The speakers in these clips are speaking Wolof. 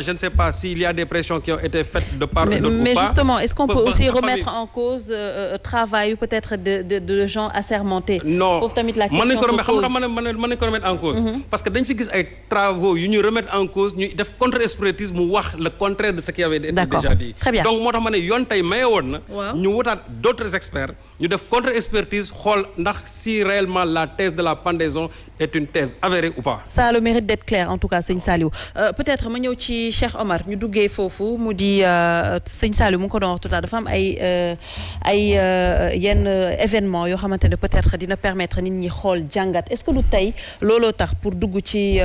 Je ne sais pas s'il y a des pressions qui ont été faites de part et d'autre ou pas. Mais justement, est-ce qu'on peut aussi remettre en cause travail peut-être de gens assermentés? Non, foofu tamit la question se pose. mën nañu ko remettre en cause. Parce que dañ fi gis ay travaux yu ñu remettre en cause ñu def contre-expertise mu wax le contraire de ce qui avait été déjà dit. Très bien. Donc moo tax ma ne yoon tey maye woon na. ñu wutaat d'autres experts ñu def contre-expertise xool ndax si réellement la thèse de la pendaison est une thèse avérée ou pas. Ça a le mérite d'être clair en tout cas sëñ Saliou peut-être ma ñëw ci Cheikh Omar ñu duggee foofu mu di sëñ Saliou mu ngi ko doon wax tout à dafa am ay yenn événement yoo xamante ne peut-être dina permettre nit ñi xool jàngat est-ce que du tey looloo tax pour dugg ci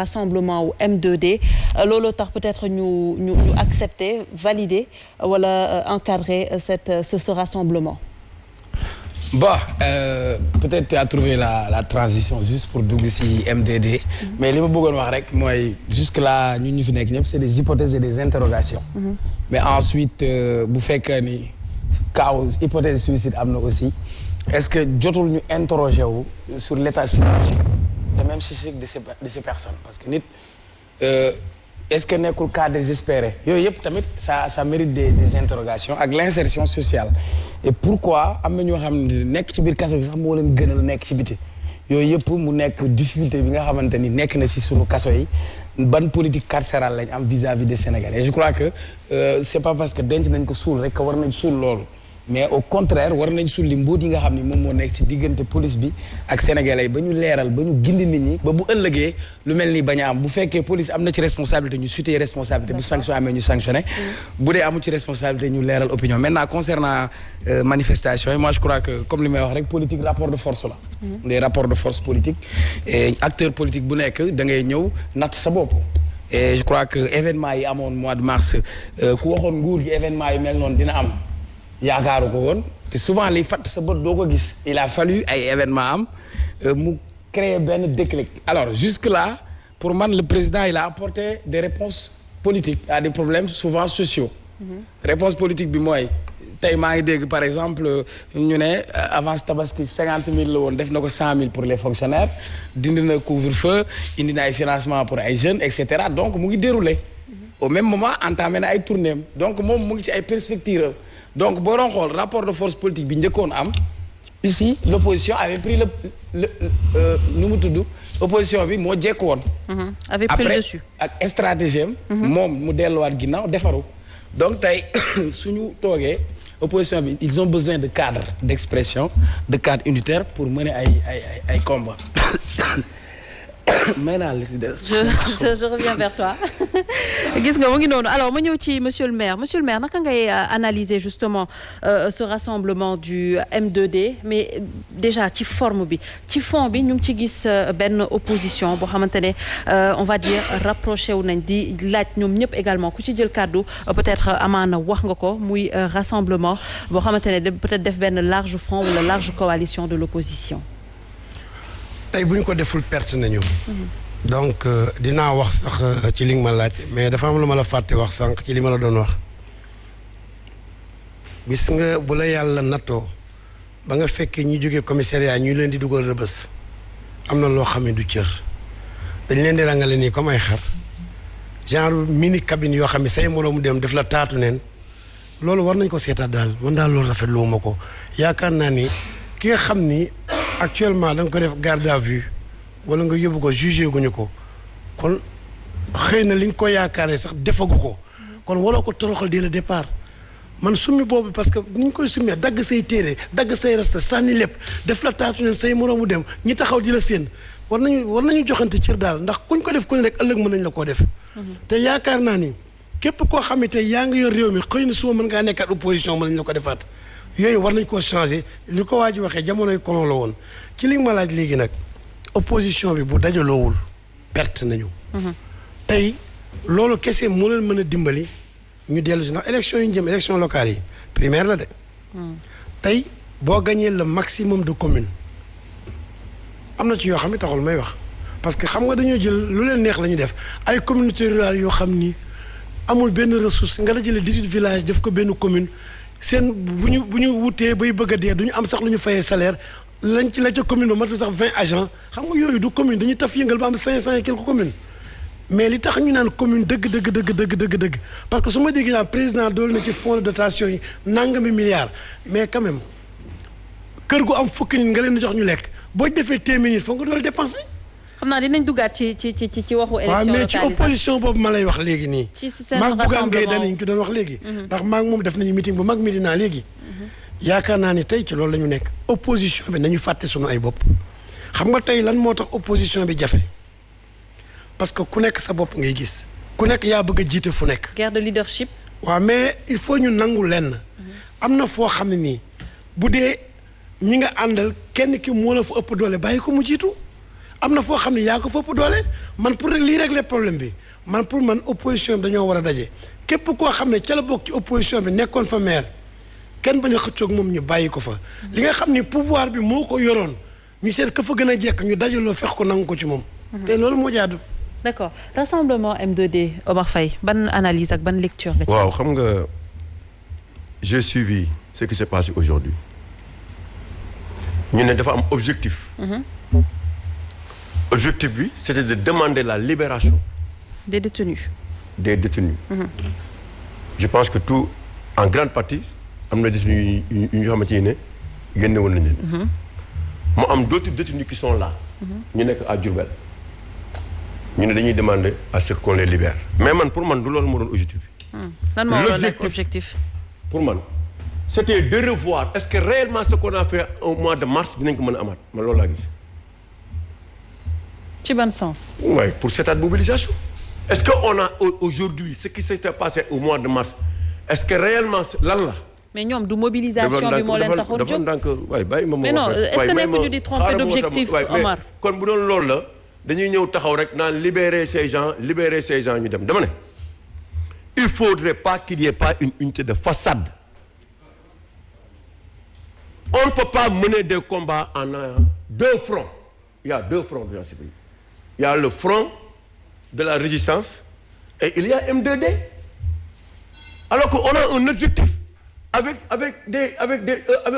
rassemblement wu M2D looloo tax peut-être ñu accepter valider wala encadrer ce rassemblement. Bon, peut-être tu as trouvé la transition juste pour dugg ci MDD. Mais li ma bëggoon wax rek mooy jusque là ñun ñu fi nekk ñëpp c'est des hypothèses et des interrogations. Mais ensuite bu fekkee ni cas hypothèse suicide am na aussi est-ce que jotul ñu interroger wu sur l'état psychologique et même psychique de ces personnes parce que nit est-ce que nekkul cas désespéré yooyu yëpp tamit ça mérite des interrogations ak l'insertion sociale et pourquoi am na ñoo xam ne nekk ci biir kaso bi sax moo leen gënal nekk ci biti yooyu yëpp mu nekk difficulté bi nga xamante ni nekk na ci sunu kaso yi ban politique carcérale lañ am vis-à-vis des Sénégalais et je crois que c'est pas parce que denc nañ ko suul rek que war nañ suul loolu mais au contraire war nañ sulli mbóot yi nga xam ni moom moo nekk ci diggante police bi ak sénégalais yi ba ñu leeral ba ñu gindi nit ñi ba bu ëllëgee lu mel ni bañ a am bu fekkee police am na ci responsabilité ñu situer responsabilité bu sanction amee ñu sanctionné bu dee amu ci responsabilité ñu leeral opinion maintenant concernant manifestation yi moi je crois que comme li may wax rek politique rapport de force la des rapports de force politique et acteur politique bu nekk da ngay ñëw natt sa bopp et je crois que événement yi amoon mois de mars ku waxoon nguur gi événement yi mel noonu dina am yaakaaru ko woon te souvent liy fatt sa bët doo ko gis il a fallu ay événement am mu créer benn déclic alors jusque là pour man le président il a apporté des réponses politiques à des problèmes souvent sociaux réponse politique bi mooy tey maa ngi dégg par exemple ñu ne avance tabaski 50 000 la woon def na ko 100 000 pour les fonctionnaires dindi na couvre-feu indi na ay financement pour ay jeunes et cetera donc mu ngi déroulé au même moment entamé na ay tournées donc moom mu ngi ci ay perspectives donc boo doon xool rapport de force politique bi njëkkoon am ici l'opposition avait pris nu mu tudd opposition bi moo jekk woon avait pris le dessus ak stratégie am moom mu delluwaat ginnaaw defaru donc tey suñu toogee opposition bi ils ont besoin de cadre d'expression de cadre unitaire pour mener ay combat maintenant je reviens vers toi gis nga mu ngi noonu alors ma ñëw ci monsieur le maire naka ngay analyser justement ce rassemblement du M2D mais déjà ci forme bi ci fond bi ñu ngi ci gis benn opposition boo xamante ne on va dire rapproché wu nañ di laaj ñoom ñëpp également ku ci jël kàddu peut-être amaana wax nga ko muy rassemblement boo xamante ne peut-être def benn large front wala large coalition de l'opposition. tey bu ñu ko deful perte nañu. donc dinaa wax sax ci li nga ma laaj mais dafa am lu ma la fàtte wax sànq ci li ma la doon wax gis nga bu la yàlla nattoo ba nga fekkee ñi jógee commissariat ñu leen di dugal rëbës am na loo xam ne du cër dañ leen di rangale nii comme ay xar genre mini cabine yoo xam ne say moroomu dem def la taatu neen loolu war nañ ko seetaat daal man daal loolu rafetlu ma ko yaakaar naa ni ki nga xam ni actuellement da nga ko def garde à vue wala nga yóbbu ko jugé guñu ko kon xëy na li nga ko yaakaaree sax defagu ko kon waroo ko toroxal dès le départ man summi boobu parce que ni ñu koy summee dagg say téere dagg say rasta sànni lépp def la taatu neen say moroomu dem ñi taxaw di la séen war nañu joxante cër daal ndax kuñ ko def ku ne rek ëllëg mën nañ la koo def te yaakaar naa ni képp koo xam ne tey yaa ngi yor réew mi xëy na suba mën ngaa nekkaat opposition mën nañ la ko defaat yooyu war nañ koo changer li ko waa ji waxee jamonoy colon la woon ci li nga ma laaj léegi nag opposition bi bu dajaloowul perte nañu tey loolu kese moo leen mën a dimbali ñu dellu si ndax élection yu ñu jëm élection locale yi primaire la de tey boo gañee le maximum de communes am na ci yoo xam ne taxul may wax parce que xam nga dañoo jël lu leen neex la ñu def ay communautés rurales yoo xam ni amul benn ressource nga la jëlee 18 villages def ko benn commune seen bu ñu wutee bay bëgg a dee du ñu am sax lu ñu fayee salaire lañ ci la ca commune ba matul sax 20 agents xam nga yooyu du commune dañuy taf yëngal ba am 500 et quelques communes mais li tax ñu naan commune dëgg parce que su ma déggee président dool na ci fonds de dotation yi nangami milliards mais quand même kër gu am fukki nit nga leen di jox ñu lekk boo defee téeméer nit foog nga dool dépense bi. xam naa dinañ duggaat ci waxu élection locale mais ci opposition boobu ma lay wax léegi nii. ci seen maag Bougane Gueye danañ ko doon wax léegi. ndax maag moom def nañu meeting bu mag Medina léegi. yaakaar naa ni tey ci loolu la ñu nekk opposition bi nañu fàtte sunu ay bopp. xam nga tey lan moo tax opposition bi jafe parce que ku nekk sa bopp ngay gis ku nekk yaa bëgg a jiite fu nekk. guerre de leadership. waaw mais il faut ñu nangu lenn. am na foo xam ne nii bu dee ñi nga àndal kenn ki moo la fa ëpp doole bàyyi ko mu jiitu am na foo xam ne yaa ko fa ëpp doole man pour lii régler problème bi man pour man opposition bi dañoo war a daje képp koo xam ne ca la bokk ci opposition bi nekkoon fa maire kenn bañ a xëccoog moom ñu bàyyi ko fa. li nga xam ni pouvoir bi moo ko yoroon ñu seet ka fa gën a jekk ñu dajaloo fex ko nangu ko ci moom. te loolu moo jaadu. d'accord rassemblement M2D Omar Faye ban analyse ak ban lecture nga ci. waaw xam nga j'ai suivi ce qui s'est passé aujourd'hui ñu ne dafa am objectif. Objectif bi c'était de demander la libération. des détenus. Je pense que tout en grande partie am na détenus yu ñu xamante ne génne woon nañu leen. mu am d'autres détenus qui sont là. ñu nekk à Diourbel. ñu ne dañuy demander à ce qu'on les libère mais man pour man du loolu moo doon objectif bi. lan moo doon nekk objectif. pour man c'était de revoir est-ce que réellement ce qu'on a fait au mois de mars dinañ ko mën a amaat man loolu laa gis. ci ban sens. oui pour cette mobilisation. est-ce que on a aujourd'hui ce qui s'était passé au mois de mars est-ce que réellement lan la. mais ñoom du mobilisation bi moo leen taxoon jóg dafa ndànk waay bàyyi ma mais non est-ce que nekkuñu di tromper d'objectif Omar. kon bu doon loolu la dañuy ñëw taxaw rek naan libérer ces gens ñu dem dama ne il faudrait pas qu'il y ait pas une unité de façade. On ne peut pas mener des combats en deux fronts. Il y a deux fronts dans ce pays. Il y a le front de la résistance et il y a M2D. Alors qu'on a un objectif avec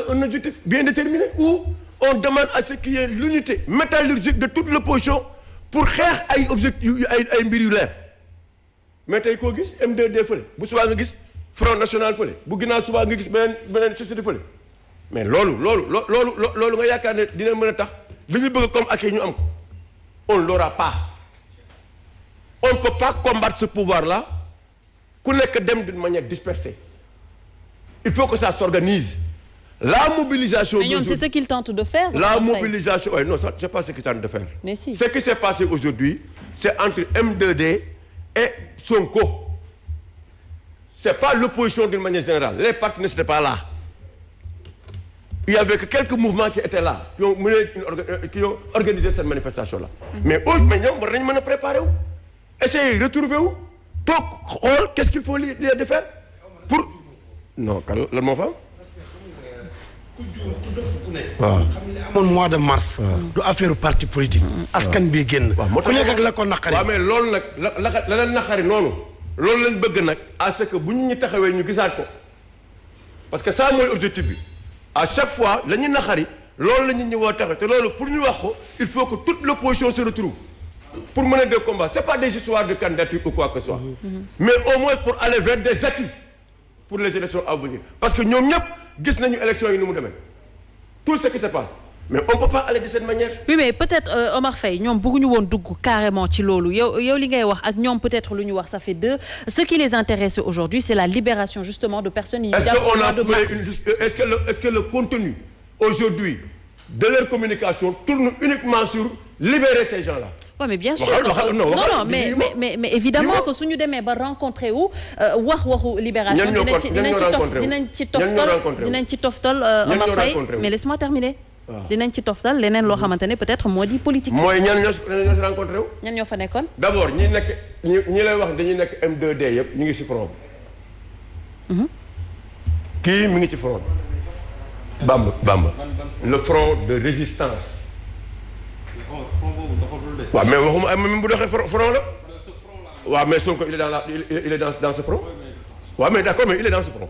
un objectif bien déterminé où on demande à ce qu'il y ait l'unité métallurgique de toute l'opposition pour xeex ay objectifs ay mbir yu leer. mais tey koo gis M2D fële bu subaa nga gis Front National fële bu ginnaaw subaa nga gis beneen société fële mais loolu nga yaakaar ne dina mën a tax li ñu bëgg comme ak ñu am ko on l'aura pas. On ne peut pas combattre ce pouvoir-là ku nekk dem d'une manière dispersée. Il faut que ça s'organise. La mobilisation. Mais ñoom c'est ce qu'ils tentent de faire. La mobilisation, ouais, non, ça c'est pas ce qu'ils tentent de faire. Mais si. Ce qui s'est passé aujourd'hui, c'est entre M2D et Sonko. C'est pas l'opposition d'une manière générale. Les partis n'étaient pas là. Il y avait que quelques mouvements qui étaient là, qui ont organisé cette manifestation-là. Mais ñoom war nañu mën a préparer wu. Essayer de retrouver wu. toog xool qu'est-ce qu'il faut lui de faire pour. non kan lan moo fa am. ku juum ku dof ku nekk. waaw xam ne amoon mois de mars. du affaire parti politique. askan bi génn. ku nekk ak la ko naqari. waaw mais loolu nag la leen naqari noonu. loolu lañ bëgg nag à ce que bu ñu taxawee ñu gisaat ko parce que ça mooy objectif bi à chaque fois la ñu naqari loolu la ñu ñëwoo taxaw te loolu pour ñu wax ko il faut que toute l'opposition se retrouve pour mener des combats c'est pas des histoires de candidature ou quoi que ce soit. mais au moins pour aller vers des acquis pour les élections à venir parce que ñoom ñëpp gis nañu élections yi nu mu demee tout ce qui se passe. mais on peut pas aller de cette manière. oui mais peut-être Omar Faye ñoom bëgguñu woon dugg carrément ci loolu yow li ngay wax ak ñoom peut-être lu ñu wax ça fait deux ce qui les intéresse aujourd'hui c'est la libération justement de personnes. est-ce que le contenu aujourd'hui de leur communication tourne uniquement sur libérer ces gens-là. oui mais bien sûr non mais évidemment que suñu demee ba rencontrer wu waxu libération. dinañ ci toftal Omar Faye mais laisse-moi terminer. dinañ ci toftal leneen loo xamante ne peut-être moo di politique. mooy ñan ñoo si rencontré wu. ñan ñoo fa nekkoon. d'abord ñi lay wax dañuy nekk M2D yëpp ñu ngi ci front bi. kii mi ngi ci front bi. Bamba le front de résistance. waaw mais waxuma même bu doxee front la. waaw mais Sonko il est dans ce front. waaw mais d'accord mais il est dans ce front.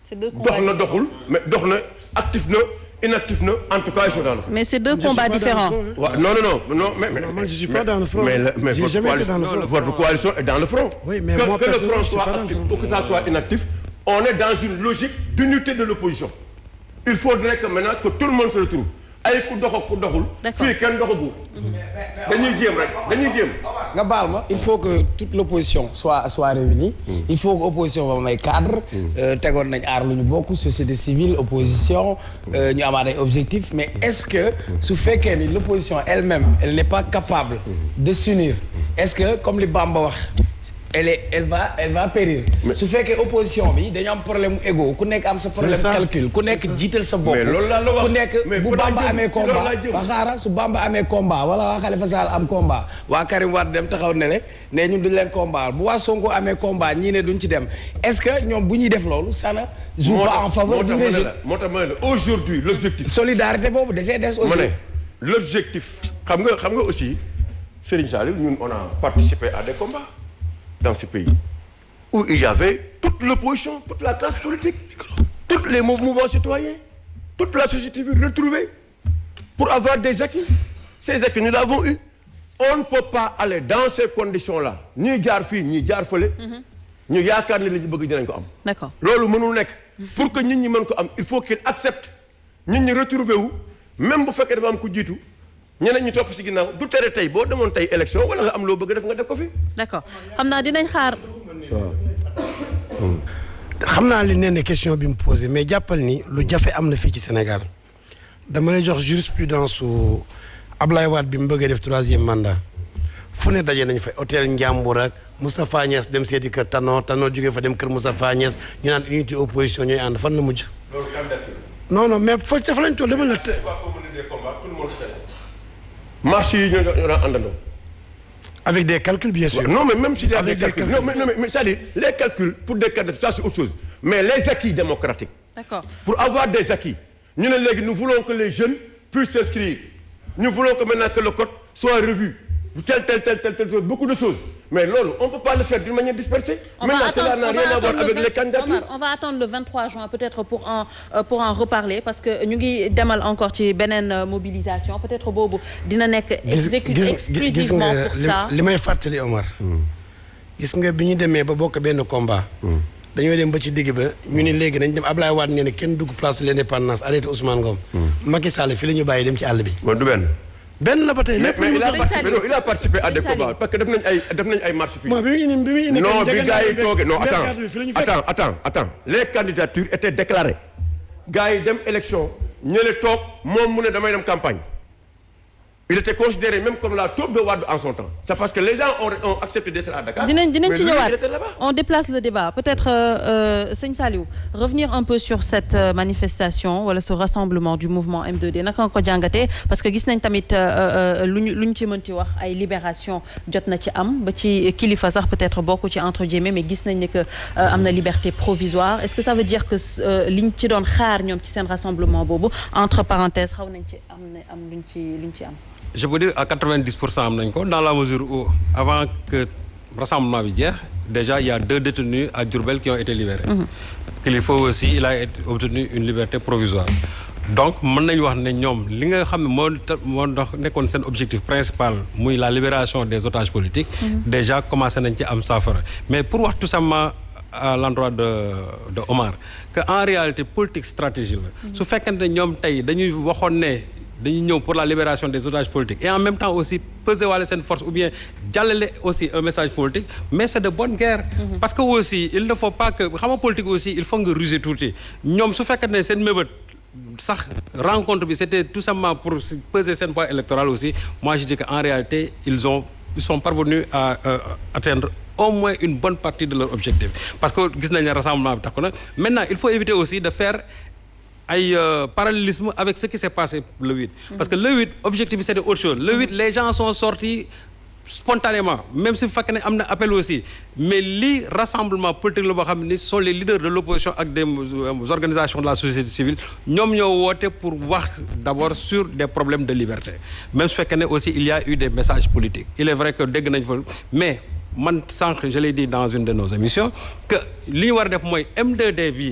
c'est deux dox na doxul mais dox na actif na inactif na en tout cas ils sont dans le front. mais c'est deux combats différents. Non mais moi je suis pas dans le front. mais votre coalition est dans le front. Oui, mais moi, que le front soit actif ou que ça soit inactif, on est dans une logique d'unité de l'opposition. Il faudrait que maintenant que tout le monde se retrouve. ay ku dox ak ku doxul. fii kenn doxagu. dañuy jéem. nga baal ma il faut que toute l'opposition soit réunie. il faut que opposition ba may cadre. tegoon nañ aar lu ñu bokk société civile opposition. ñu amaat ay objectifs mais est-ce que su fekkee ni l'opposition elle-même elle n'est pas capable de s'unir est-ce que comme li Bamba wax. elle va périr. su fekkee opposition bi dañu am problème mu égo ku nekk am sa problème calcul ku nekk jiital sa bopp. mais loolu laa la wax ku nekk bu Bamba amee combat ba xaaral su Bamba amee combat wala waa Khalifa Sall am combat waa Karim Wade dem taxaw ne ñun duñ leen combat bu waa Sonko amee combat ñii ne duñ ci dem est-ce que ñoom bu ñuy def loolu ça ne joue pas en faveur du régime. moo tax ma ne la aujourd'hui l'objectif. solidarité boobu dafay des aussi. ma ne l'objectif xam nga aussi Serigne Saliou ñun on a participé à des combats. Dans ce pays où il y avait toute l'opposition, toute la classe politique, tous les mouvements citoyens, toute la société civile retrouvée pour avoir des acquis. Ces acquis, nous l'avons eu. On ne peut pas aller dans ces conditions-là. Ni jaar fii ni jaar fële. ñu yaakaar ne li ñu bëgg dinañ ko am. D'accord. loolu mënul nekk. pour que nit ñi mën ko am il faut qu'ils acceptent nit ñi retrouver wu même bu fekkee dafa am ku jiitu. ñeneen ñi topp ci ginnaaw du tere tey boo demoon tey élection wala nga am loo bëgg def nga def ko fi. d'accord xam naa dinañ xaar. xam naa li ne question bi mu posé mais jàppal ni lu jafe am na fii ci Sénégal dama lay jox jurisprudence su Ablaye Wade bi mu bëggee def 3e mandat fu ne daje nañ fa hôtel Ndiambour ak Moustapha Niass dem seeti kër Tanor jógee fa dem kër Moustapha Niass ñu naan unité opposition ñooy ànd fan la mujj. loolu candidature. non mais fa lañ toll dama la. marche yi ñoo daan àndandoo. avec des calculs bien sûr. non mais même s'il y a des calculs non mais c'est-à-dire les calculs pour des candidats ça c'est autre chose mais les acquis démocratiques. D'accord. Pour avoir des acquis ñu ne léegi nous voulons que les jeunes puissent s'inscrire nous voulons que maintenant que le code soit revu tel beaucoup de choses mais loolu on peut pas le faire d'une manière dispersée. Maintenant cela n'a rien à voir avec les candidatures. On va attendre le 23 juin peut-être pour en reparler parce que ñu ngi demal encore ci beneen mobilisation peut-être boobu dina nekk. exclusivement pour ça li may fàttali Omar. gis nga bi ñu demee ba bokk benn combat. dañoo dem ba ci digg ba ñu ne léegi dañ dem Ablaye Wade nee na kenn dugg place de l'indépendance arrêté Ousmane Ngom. Macky Sall fi la ñu bàyyi dem ci àll bi. du benn la ba tey lépp il a participé à des combats parce que def nañ ay marches fii. non bi gars yi toogee non attends les candidatures étaient déclarées gars yi dem élection ñële toog moom mu ne damay dem campagne. Il était considéré même comme la taupe de Wade en son temps. C'est parce que les gens ont accepté d'être à Dakar. dinañ ci ñëwaat on déplace le débat peut-être sëñ Saliou revenir un peu sur cette manifestation wala ce rassemblement du mouvement M2D naka nga ko jàngatee parce que gis nañ tamit lu ñu ci mënti wax ay libération jot na ci am ba ci kilifa sax peut-être bokku ci entre guillemets mais gis nañ ne que am na liberté provisoire est-ce que ça veut dire que liñ ci doon xaar ñoom ci seen rassemblement boobu entre parenthèses xaw nañ ci am luñ ci am. Je peux dire à 90% am nañ ko dans la mesure où avant que rassemblement bi jeex déjà il y a 2 détenus à Diourbel qui ont été libérés. Kilifeu aussi il a obtenu une liberté provisoire. Donc mën nañu wax ne ñoom li nga xam ne moo dox nekkoon seen objectif principal muy la libération des otages politiques. Déjà commencé nañ ci am saafara mais pour wax tout simplement à l'endroit de Omar que en réalité politique stratégie la. su fekkente ne ñoom tey dañuy waxoon ne. dañuy ñëw pour la libération des otages politiques et en même temps aussi peser wala seen force ou bien jàllale aussi un message politique mais c'est de bonne guerre. Parce que aussi il ne faut pas que xam nga politique aussi il faut nga ruser tuuti ñoom su fekkee ne seen mébét sax rencontre bi c'était tout simplement pour peser seen poids électoral aussi moi je dis que en réalité ils sont parvenus à atteindre au moins une bonne partie de leur objectif parce que gis nañ ne rassemblement bi tax ko na maintenant il faut éviter aussi de faire ay parallélisme avec ce qui s'est passé le 8 parce que le 8 objectif bi c'était autre chose le 8 les gens sont sortis spontanément même si fekkee ne am na appel aussi mais lii rassemblement politique la boo xam ne sont les leaders de l'opposition ak des organisations de la société civile ñoom ñoo woote pour wax d'abord sur des problèmes de liberté même su fekkee ne aussi il y a eu des messages politiques il est vrai que dégg nañ fa mais man sànq je l'ai dit dans une de nos émissions que li ñu war a def mooy M2D bi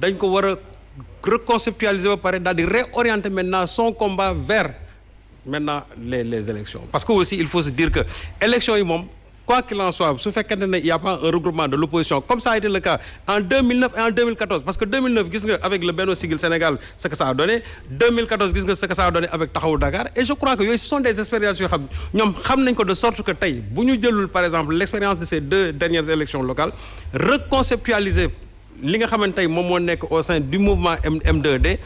dañ ko war a reconceptualiser ba pare daal di réorienter maintenant son combat vers maintenant les élections parce que aussi il faut se dire que élections yi moom quoi qu'il en soit su fekkente ne y a pas un regroupement de l'opposition comme ça a été le cas en 2009 et en 2014 parce que 2009 gis nga avec le Benno Siggil Sénégal ce que ça a donné 2014 gis nga ce que ça a donné avec Taxawu Dakar et je crois que yooyu ce sont des expériences yoo xam ñoom xam nañ ko de sorte que tey bu ñu jëlul par exemple l'expérience de ces 2 dernières élections locales reconceptualiser li nga xamante ne moom moo nekk au sein du mouvement M2D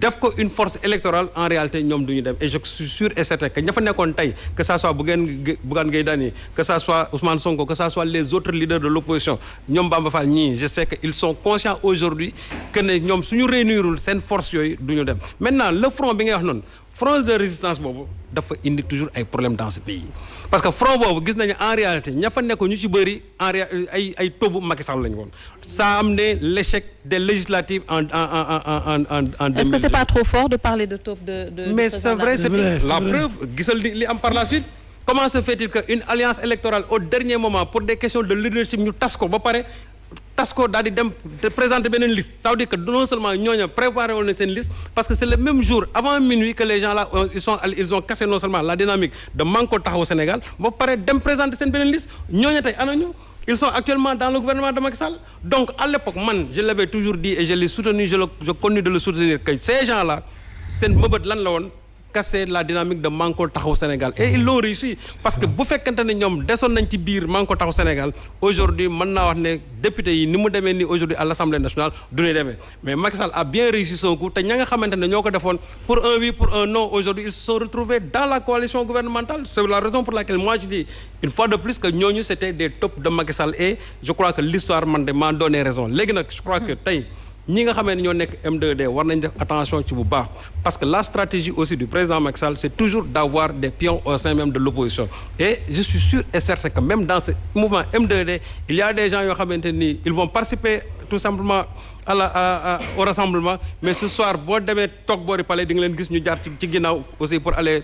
def ko une force électorale en réalité ñoom du ñu dem et je suis sûr et certain que ña fa nekkoon tey que ça soit Bougane Gueye Dany que ça soit Ousmane Sonko que ça soit les autres leaders de l'opposition ñoom Bamba Fall ñii je sais que ils sont conscients aujourd'hui que ne ñoom suñu réunirul seen force yooyu du ñu dem maintenant le front bi ngay wax noonu front de résistance boobu dafa indi toujours ay problèmes dans ce pays parce que front boobu gis nañu en réalité ña fa nekkoon ñu ci bëri en ay tobu Macky Sall lañu woon ça a amené l'échec des législatives en est-ce que c'est pas trop fort de parler de top de mais c'est vrai c'est la preuve gisal li am par la suite comment se fait-il que une alliance électorale au dernier moment pour des questions de leadership ñu tas ko ba pare tas ko daal di dem présenter beneen liste ça veut dire que non seulement ñooñu préparé woon na seen liste parce que c'est le même jour avant minuit que les gens là ils ont cassé non seulement la dynamique de Manko Taxawu Sénégal ba pare dem présenter seen beneen liste ñooñu tey ana ñu ils sont actuellement dans le gouvernement de Macky Sall donc à l'époque man je l'avais toujours dit et je l'ai soutenu je continue de le soutenir que ces gens là seen mëbët lan la woon casser la dynamique de Manko Taxawu Sénégal et ils l'ont réussi parce que bu fekkente ne ñoom desoon nañ ci biir Manko Taxawu Sénégal aujourd'hui mën naa wax ne député yi ni mu demee nii aujourd'hui à l'Assemblée nationale du ñu demee mais Macky Sall a bien réussi son coup te ña nga xamante ne ñoo ko defoon pour un oui pour un non aujourd'hui ils se sont retrouvés dans la coalition gouvernementale c'est la raison pour laquelle moi je dis une fois de plus que ñooñu c'était des tops de Macky Sall et je crois que l'histoire man de m'a donné raison léegi nag je crois que tey ñi nga xamee ne ñoo nekk M2D war nañ def attention ci bu baax parce que la stratégie aussi du président Macky Sall c'est toujours d'avoir des pions au sein même de l'opposition et je suis sûr et certain que même dans ce mouvement M2D il y a des gens yoo xamante ni ils vont participer tout simplement au rassemblement mais ce soir boo demee toog boori palais di nga leen gis ñu jaar ci ginnaaw aussi pour aller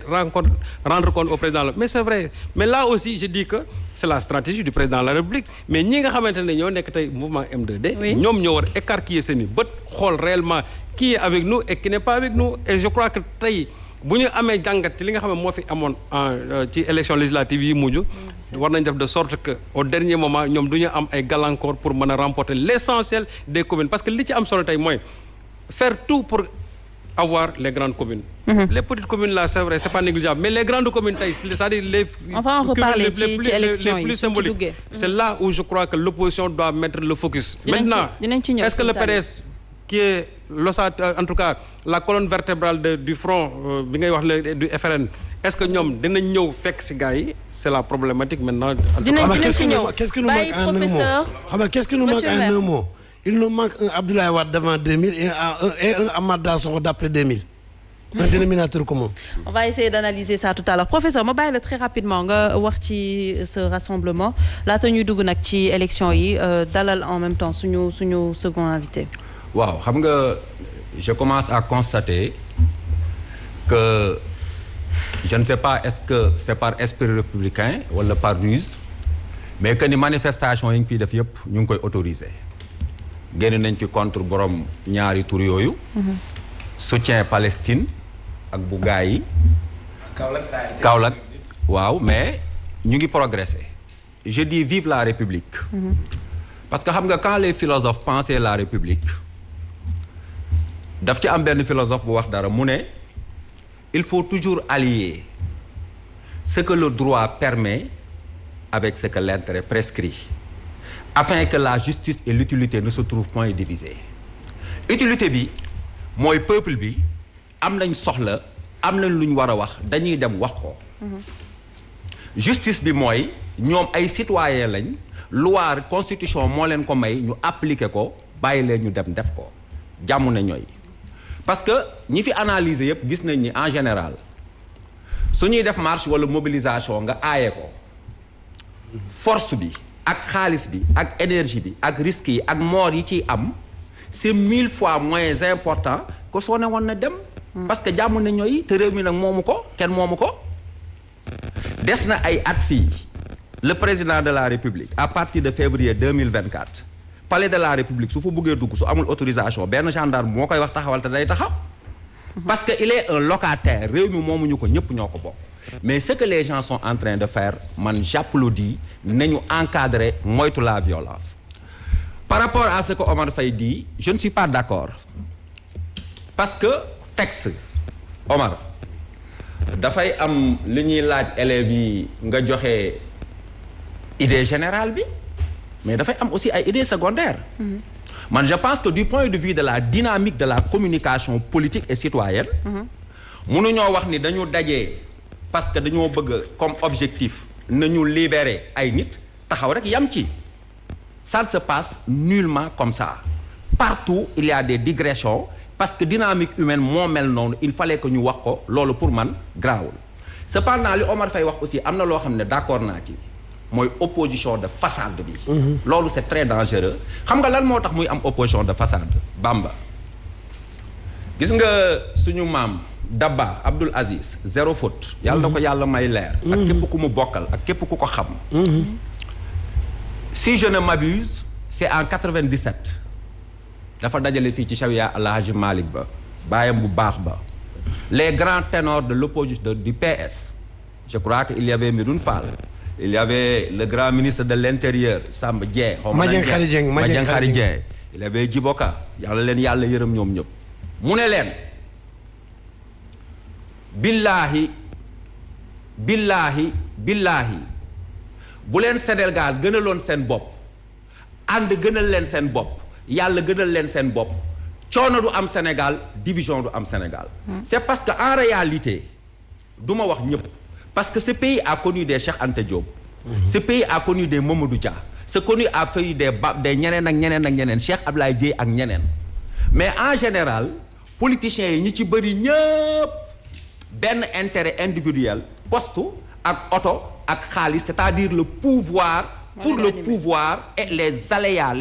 rendre compte au président mais c'est vrai mais là aussi je dis que c'est la stratégie du président de la République mais ñi nga xamante ne ñoo nekk tey mouvement M2D ñoom ñoo war écarquiller seeni bët xool réellement qui est avec nous et qui n'est pas avec nous et je crois que tey bu ñu amee jàngat ci li nga xam ne moo fi amoon ci élection législative yi mujj war nañ def de sorte que au dernier moment ñoom du ñu am ay gàllankoor pour mën a remporter l'essentiel des communes parce que li ci am solo tey mooy faire tout pour avoir les grandes communes. Les petites communes là c'est vrai c'est pas négligeable mais les grandes communes tey c'est-à-dire les on va en reparler ci élection yi plus symboliques c'est là où je crois que l'opposition doit mettre le focus. Maintenant est-ce que le PDS qui est l'ossature en tout cas la colonne vertébrale du front bi ngay wax du FRN est-ce que ñoom dinañ ñëw fekk ci gars yi c'est la problématique maintenant. dinañ ci ñëw qu'est-ce qui nous manque en un mot xam nga qu'est-ce qui nous manque en un mot il nous manque un Abdoulaye Wade d'avant 2000 et un Amath Dansokho d'après 2000 un dénominateur commun. On va essayer d'analyser ça tout à l'heure professeur ma bàyyi la très rapidement nga wax ci ce rassemblement laata ñuy dugg nag ci élection yi dalal en même temps suñu second invité. waaw xam nga je commence à constater que je ne sais pas est-ce que c'est par esprit républicain wala par ruse mais que ni manifestation yi ngi fiy def yëpp ñu ngi koy autoriser génn nañ fi contre borom ñaari tur yooyu soutien Palestine ak bu gaay yi Kaolack waaw mais ñu ngi progresser je dis vive la République parce que xam nga quand les philosophes pensaient la République daf ci am benn philosophe bu wax dara mu ne il faut toujours allier ce que le droit permet avec ce que l'intérêt prescrit afin que la justice et l'utilité ne se trouvent point divisées utilité bi mooy peuple bi am nañ soxla am nañ lu ñu war a wax dañuy dem wax ko justice bi mooy ñoom ay citoyens lañ loi constitution moo leen ko may ñu appliquer ko bàyyi leen ñu dem def ko jàmm na ñooy parce que ñi fi analyser yëpp gis nañ ni en général su ñuy def marche wala mobilisation nga aaye ko force bi ak xaalis bi ak énergie bi ak risques yi ak mort yi ciy am c'est 1000 fois moins important que soo ne woon na dem parce que jàmm na ñooy te réew mi nag moomu ko kenn moomu ko des na ay at fii le président de la République à partir de février 2024 palais de la République su fa bëggee dugg su amul autorisation benn gendarme moo koy wax taxawal te day taxaw. parce que il est un locataire réew mi moomuñu ko ñëpp ñoo ko bokk. mais ce que les gens sont en train de faire man j'applaudis nañu encadrer moytu la violence. par rapport à ce que Omar Faye dit je ne suis pas d'accord parce que texte Omar dafay am li ñuy laaj élèves yi nga joxe idée générale bi mais dafay am aussi ay idées secondaires. man je pense que du point de vue de la dynamique de la communication politique et citoyenne. mënuñoo wax ni dañu dajee parce que dañoo bëgg comme objectif nañu libérer ay nit taxaw rek yam ci. ça ne se passe nullement comme ça partout il y a des digressions parce que dynamique humaine moo mel noonu il fallait que ñu wax ko loolu pour man grawul cependant li Omar Faye wax aussi am na loo xam ne d'accord naa ci mooy opposition de façade bi. loolu c'est très dangereux xam nga lan moo tax muy am opposition de façade Bamba gis nga suñu maam Dabba Abdoul Aziz zéro faute yàlla na ko yàlla may leer ak képp ku mu bokkal ak képp ku ko xam si je ne m'abuse c'est en 97 dafa dajale fii ci Chawiya El Hadji Malick Ba baayam bu baax ba les grands ténors de l'opposition du PS je crois que il y avait Medoune Fall il y avait le grand ministre de l'intérieur Samba Dieng Madiang Khary Dieng il y avait Djiboka yàlla leen yàlla yërëm ñoom ñëpp mu ne leen billaahi bu leen Sénégal gënaloon seen bopp ànd gënal leen seen bopp yàlla gënal leen seen bopp coono du am Sénégal division du am Sénégal. c'est parce que en réalité du ma wax ñëpp parce que ce pays a connu des Cheikh Anta Diop. ce pays a connu des Mamadou Dia. ce pays a connu des ñeneen ak ñeneen ak ñeneen Cheikh Ablaye Dièye ak ñeneen mais en général politiciens yi ñi ci bëri ñëpp benn intérêt individuel poste ak oto ak xaalis c'est-à-dire le pouvoir pour le pouvoir et les aléas